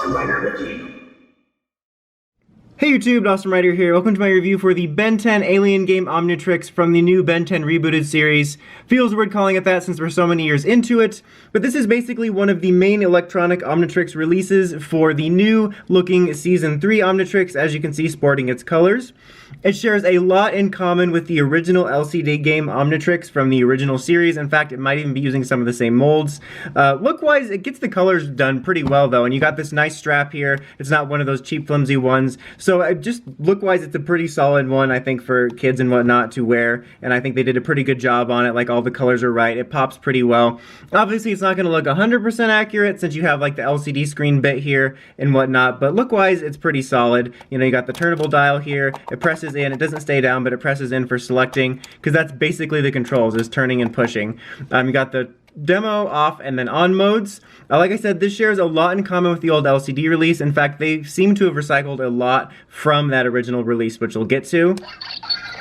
Awesome Rider Wiki. Hey YouTube, Awesome Rider here. Welcome to my review for the Ben 10 Alien game Omnitrix from the new Ben 10 Rebooted series. Feels weird calling it that since we're so many years into it, but this is basically one of the main electronic Omnitrix releases for the new looking Season 3 Omnitrix, as you can see sporting its colors. It shares a lot in common with the original LCD game Omnitrix from the original series. In fact, it might even be using some of the same molds. Look-wise, it gets the colors done pretty well though, and you got this nice strap here. It's not one of those cheap flimsy ones. So just look-wise, it's a pretty solid one, I think, for kids and whatnot to wear, and I think they did a pretty good job on it. Like, all the colors are right. It pops pretty well. Obviously, it's not going to look 100% accurate since you have, like, the LCD screen bit here and whatnot, but look-wise, it's pretty solid. You know, you got the turnable dial here. It presses in. It doesn't stay down, but it presses in for selecting, because that's basically the controls, is turning and pushing. You got the demo, off, and then on modes. Like I said, this shares a lot in common with the old LCD release. In fact, they seem to have recycled a lot from that original release, which we'll get to.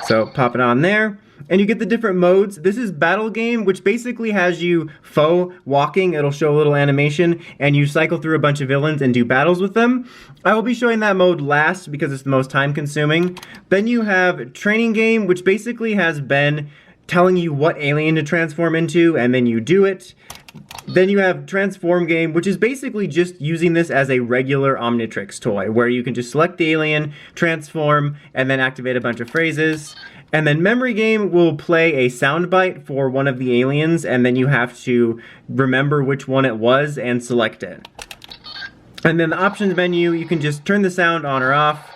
So pop it on there. And you get the different modes. This is Battle Game, which basically has you foe walking. It'll show a little animation, and you cycle through a bunch of villains and do battles with them. I will be showing that mode last because it's the most time consuming. Then you have Training Game, which basically has Ben telling you what alien to transform into, and then you do it. Then you have Transform Game, which is basically just using this as a regular Omnitrix toy, where you can just select the alien, transform, and then activate a bunch of phrases. And then Memory Game will play a soundbite for one of the aliens, and then you have to remember which one it was and select it. And then the options menu, you can just turn the sound on or off.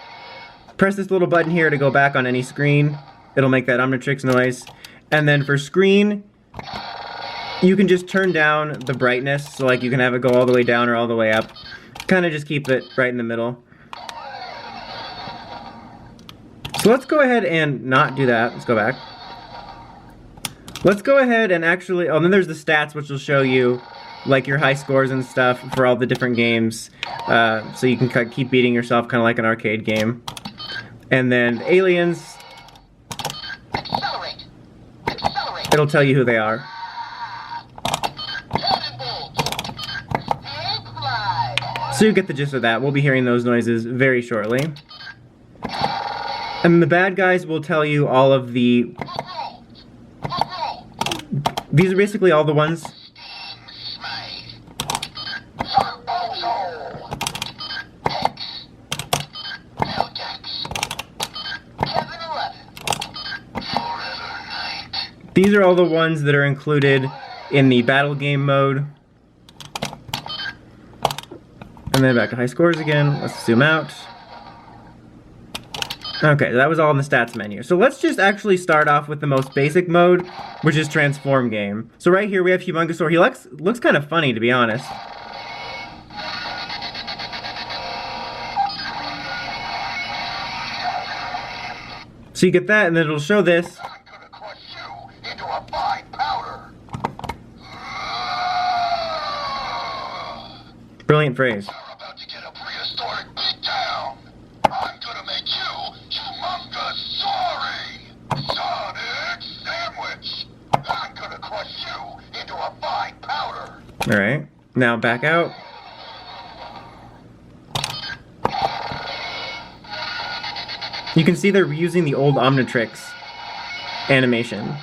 Press this little button here to go back on any screen. It'll make that Omnitrix noise. And then for screen, you can just turn down the brightness, so like you can have it go all the way down or all the way up. Kind of just keep it right in the middle. So let's go ahead and not do that. Let's go back. Let's go ahead and actually, oh, then there's the stats, which will show you like your high scores and stuff for all the different games. So you can keep beating yourself, kind of like an arcade game. And then aliens, it'll tell you who they are. So you get the gist of that. We'll be hearing those noises very shortly. And the bad guys will tell you all of the... These are basically all the ones. These are all the ones that are included in the battle game mode. And then back to high scores again. Let's zoom out. Okay, that was all in the stats menu. So let's just actually start off with the most basic mode, which is Transform Game. So right here we have Humongousaur. He looks kind of funny, to be honest. So you get that, and then it'll show this. Brilliant phrase. You're about to get a prehistoric beatdown. I'm gonna make you humongous Sonic sandwich. I'm gonna crush you into a fine powder. Alright, now back out. You can see they're reusing the old Omnitrix animation.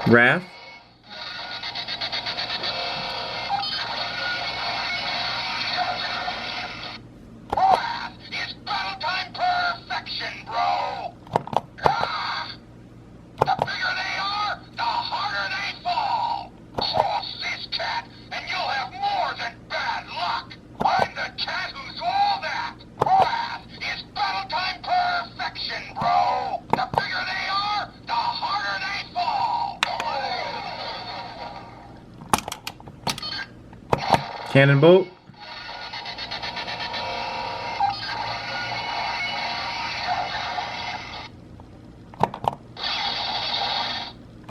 Wrath. Wrath is battle time perfection, bro. The bigger they are, the harder they fall. Cross this cat, and you'll have more than bad luck. I'm the cat who's all that. Wrath is battle time perfection, bro. The bigger they are, the harder they fall. Cannonbolt.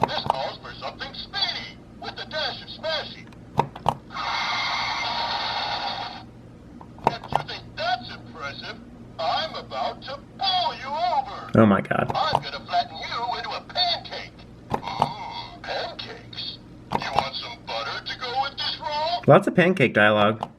This calls for something speedy, with the dash of smashing. about to bowl you over. Oh my god. I'm gonna flatten you into a pancake. Pancakes. You want some butter to go with this roll? Lots of pancake dialogue.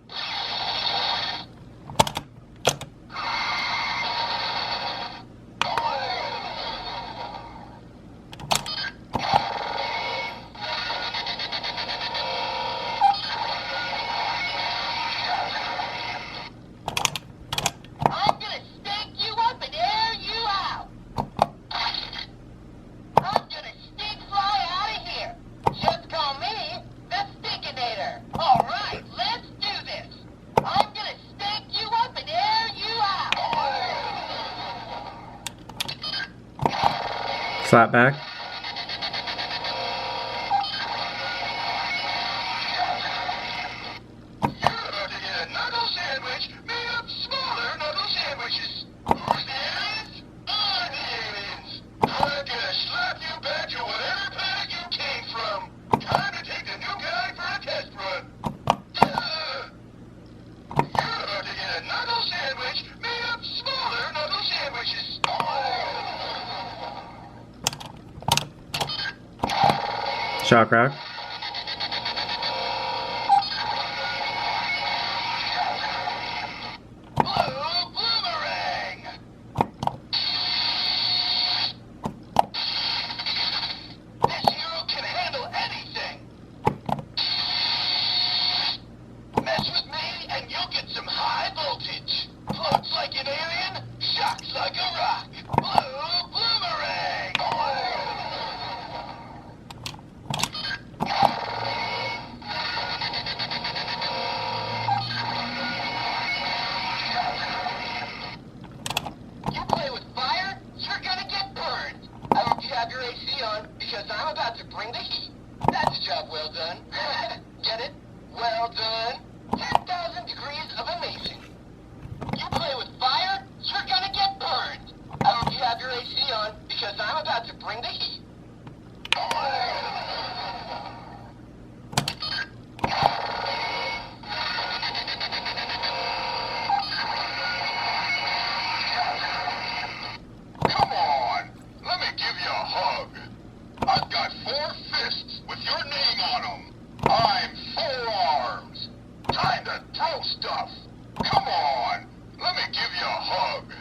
Slap back. You're about to get a knuckle sandwich made up smaller knuckle sandwiches. Who's the aliens? I'm the aliens. I'm gonna slap you back to whatever planet you came from. Time to take the new guy for a test run. You're about to get a knuckle sandwich made up smaller knuckle sandwiches. Shock rock. Blue boomerang. This hero can handle anything. Mess with me and you'll get some high voltage. Floats like an alien, shocks like a rock. Blue boomerang. You play with fire, you're gonna get burned. I hope you have your AC on, because I'm about to bring the heat. That's a job well done. Get it? Well done. 10,000 degrees of amazing. You play with fire, you're gonna get burned. I hope you have your AC on, because I'm about to bring the heat. Come on, let me give you a hug. I've got 4 fists with your name on them. I'm 4 arms. Time to throw stuff. Come on, let me give you a hug.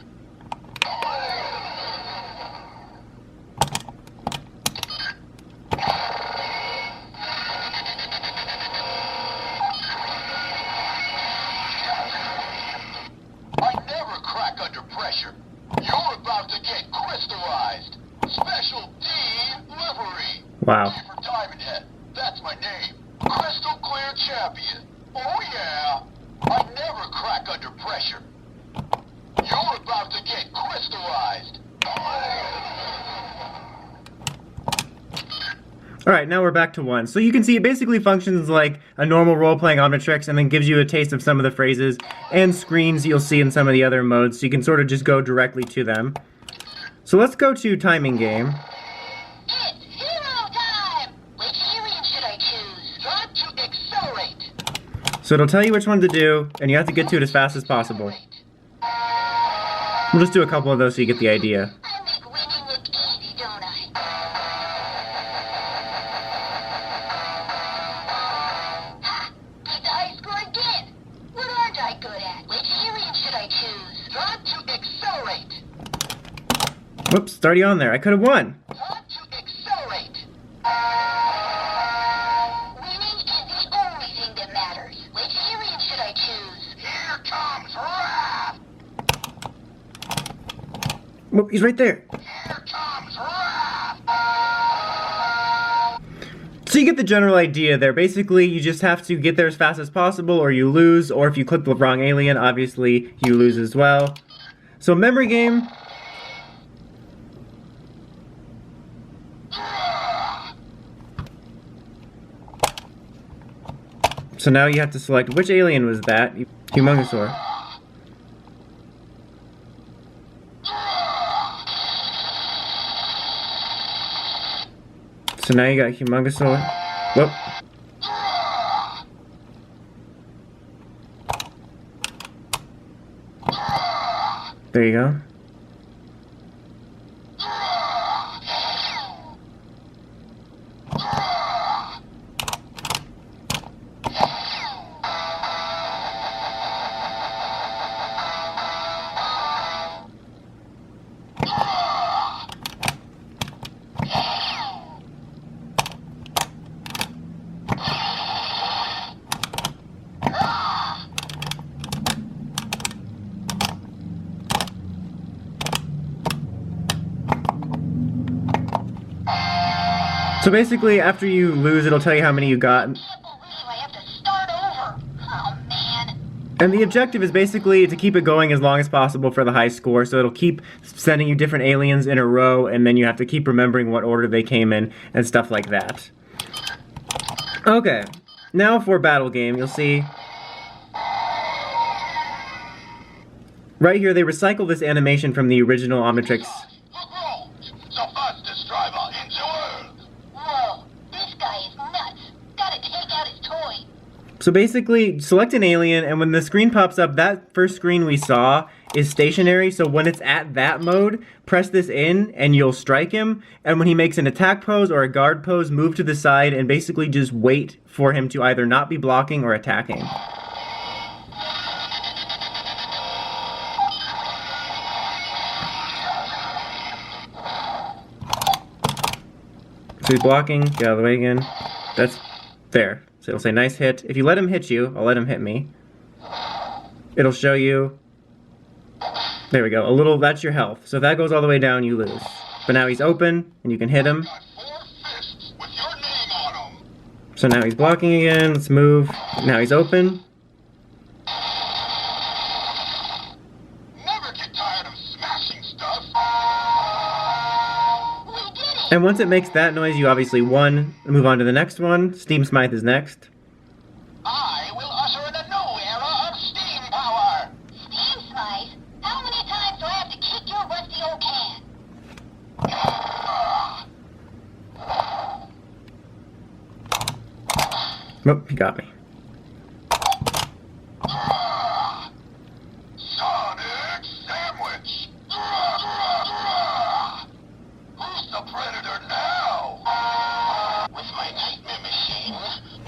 I never crack under pressure. You're about to get crystallized. Special D livery. Wow. D for Diamond Head. That's my name. Crystal clear champion. Oh yeah. I never crack under pressure. You're about to get crystallized. Alright, now we're back to 1. So you can see it basically functions like a normal role-playing Omnitrix and then gives you a taste of some of the phrases and screens you'll see in some of the other modes, so you can sort of just go directly to them. So let's go to Timing Game. It's hero time! Which alien should I choose? Try to accelerate. So it'll tell you which one to do, and you have to get to it as fast as possible. We'll just do a couple of those so you get the idea. I make winning look easy, don't I? Did I score again? What aren't I good at? Which alien should I choose? Try to accelerate. Whoops, it's already on there. I could have won. Try to accelerate. Winning is the only thing that matters. Which alien should I choose? Here comes Wrath! Whoop, he's right there. Here comes Wrath! So you get the general idea there. Basically, you just have to get there as fast as possible or you lose, or if you click the wrong alien, obviously, you lose as well. So memory game. So now you have to select which alien was that. Humongosaur. So now you got Humongosaur. Whoop. There you go. So basically, after you lose, it'll tell you how many you got. I can't believe I have to start over. Oh, man. And the objective is basically to keep it going as long as possible for the high score, so it'll keep sending you different aliens in a row, and then you have to keep remembering what order they came in, and stuff like that. Okay, now for battle game, you'll see... Right here, they recycle this animation from the original Omnitrix. The fastest driver in the world. Whoa, this guy is nuts. Gotta take out his toy. So basically, select an alien, and when the screen pops up, that first screen we saw is stationary, so when it's at that mode, press this in, and you'll strike him, and when he makes an attack pose or a guard pose, move to the side, and basically just wait for him to either not be blocking or attacking. So he's blocking, get out of the way again. That's there. So it'll say nice hit. If you let him hit you, I'll let him hit me. It'll show you, there we go, a little, that's your health. So if that goes all the way down, you lose. But now he's open, and you can hit him. So now he's blocking again, let's move. Now he's open. Never get tired of smashing stuff. And once it makes that noise, you obviously won. Move on to the next one. Steam Smythe is next. I will usher in a new era of steam power. Steam Smythe? How many times do I have to kick your rusty old can? Nope, he got me. Sonic Sandwich. Who's the predator now? With my nightmare machine,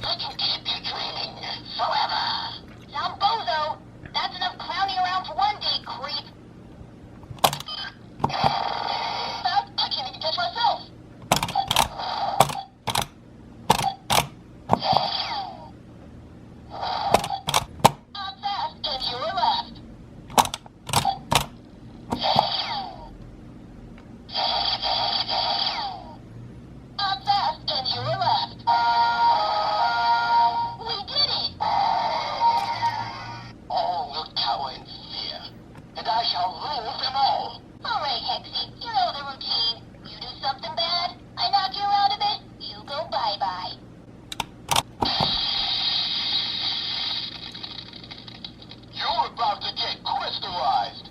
I can keep you dreaming forever. Zombozo! That's enough clowning around for one day, creep. I can't even touch myself. Up fast and you're left. Up fast and you're left. We did it! All will cower in fear, and I shall rule them all. All right, Hexy, you know the routine. You do something bad, I knock you out of it, you go bye-bye. You're about to get crystallized.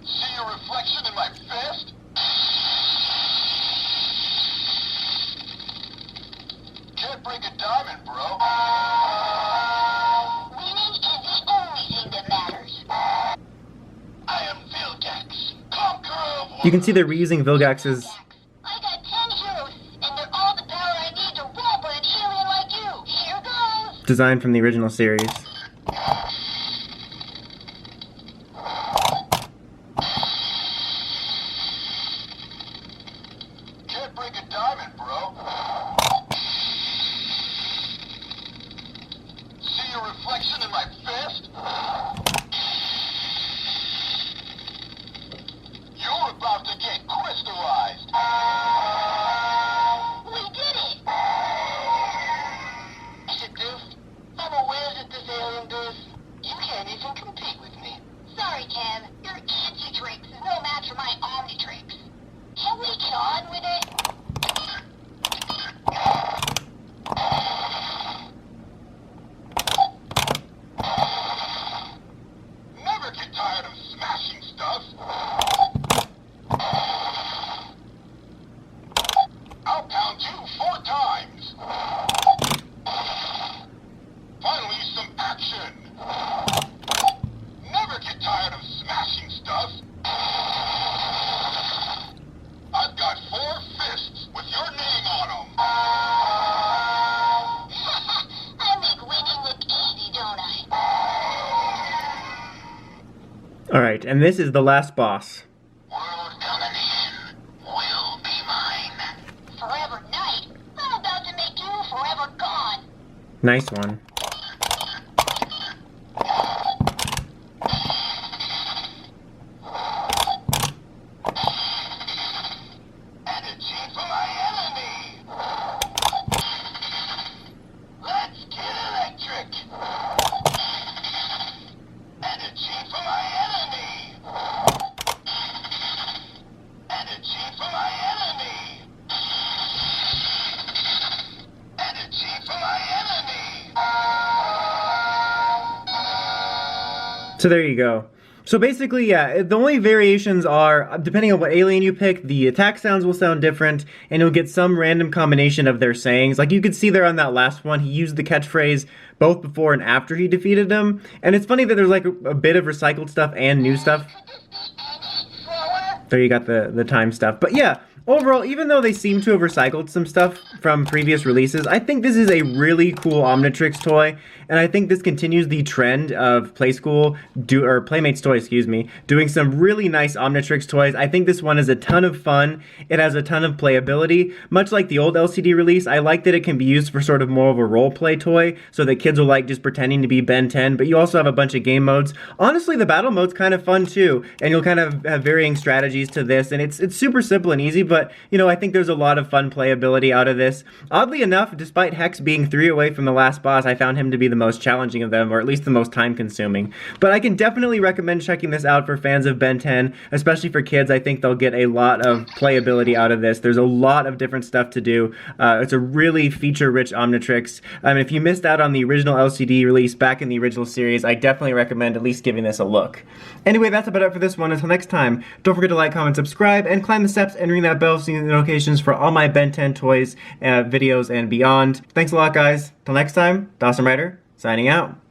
See your reflection in my fist? Can't break a diamond, bro. Winning is the only thing that matters. I am Vilgax, conqueror of You can see they're reusing Vilgax's... I got 10 heroes, and they're all the power I need to roll by an alien like you. Here goes! design from the original series. Can't break a diamond, bro. See your reflection in my fist? You're about to get crystallized. We did it! Is it this? I'm aware that this alien does. You can't even compete with me. Sorry, Kev. Your Antitrix is no match for my Omnitrix. Can we get on with it? Alright, and this is the last boss. World coming in will be mine. Forever night? I'm about to make you forever gone. Nice one. Energy for my enemy. Let's get electric. Energy for my enemy. Energy for my enemy. Energy for my enemy. So there you go. So basically, yeah, the only variations are, depending on what alien you pick, the attack sounds will sound different, and you'll get some random combination of their sayings. Like you could see there on that last one, he used the catchphrase both before and after he defeated them. And it's funny that there's like a bit of recycled stuff and new stuff. Could this be any slower? There you got the time stuff. But yeah, overall, even though they seem to have recycled some stuff from previous releases, I think this is a really cool Omnitrix toy, and I think this continues the trend of Playmates Toys, doing some really nice Omnitrix toys. I think this one is a ton of fun. It has a ton of playability. Much like the old LCD release, I like that it can be used for sort of more of a role-play toy, so that kids will like just pretending to be Ben 10, but you also have a bunch of game modes. Honestly, the battle mode's kind of fun too, and you'll kind of have varying strategies to this, and it's super simple and easy, but, you know, I think there's a lot of fun playability out of this. Oddly enough, despite Hex being 3 away from the last boss, I found him to be the most challenging of them, or at least the most time-consuming. But I can definitely recommend checking this out for fans of Ben 10, especially for kids. I think they'll get a lot of playability out of this. There's a lot of different stuff to do. It's a really feature-rich Omnitrix. If you missed out on the original LCD release back in the original series, I definitely recommend at least giving this a look. Anyway, that's about it for this one. Until next time, don't forget to like, comment, subscribe, and climb the steps and ring that bell so you get the notifications for all my Ben 10 toys, videos, and beyond. Thanks a lot, guys. Till next time, Dawson Ryder, signing out.